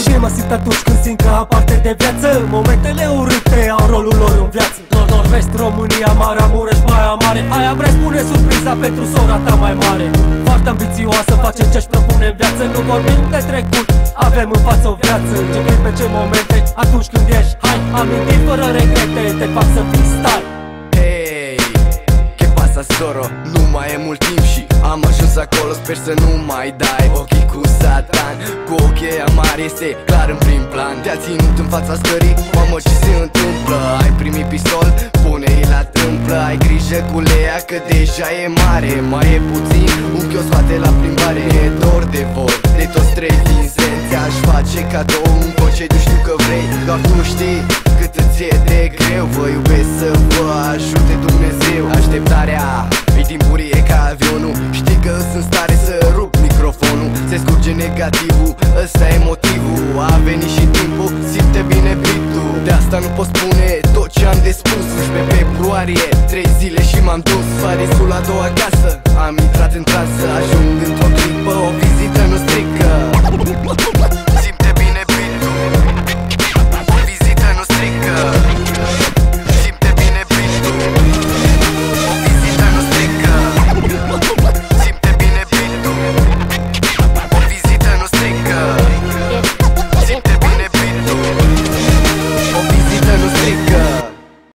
Ce mă simt atunci când simt că am parte de viață? Momentele urâte au rolul lor în viață. Nord-Nord-Vest, România, Maramureș, Baia Mare. Aia vrea spune surpriza pentru sora ta mai mare. Foarte ambițioasă, facem ce-și propune în viață. Nu vorbim de trecut, avem în față o viață. Începem pe ce momente, atunci când ești hai, amintiri fără regrete, te fac să fii stai. Hey, che passa soro? Nu mai e mult timp și am ajuns acolo. Sper să nu mai dai ochii cu satan. Cu ochii amari este clar în prim plan. Te-a ținut în fața scării, mamă ce se întâmplă? Ai primit pistol? Pune-i la tâmplă. Ai grijă cu Lea că deja e mare. Mai e puțin, un chios scoate la plimbare. E dor de vor, de toți trei vinzenți. Ți-aș face cadou, un concediu știu că vrei. Doar tu știi cât îți e de greu. Vă iubesc, să vă ajute Dumnezeu. Așteptarea e timpurie ca avionul. Știi că sunt stare să rup microfonul. Se scurge negativul, ăsta e motivul. A venit și timpul, simte bine beat-ul. De asta nu pot spune tot ce am de spus. 11 februarie, 3 zile și m-am dus. Parisul la doua casă, am intrat în transă.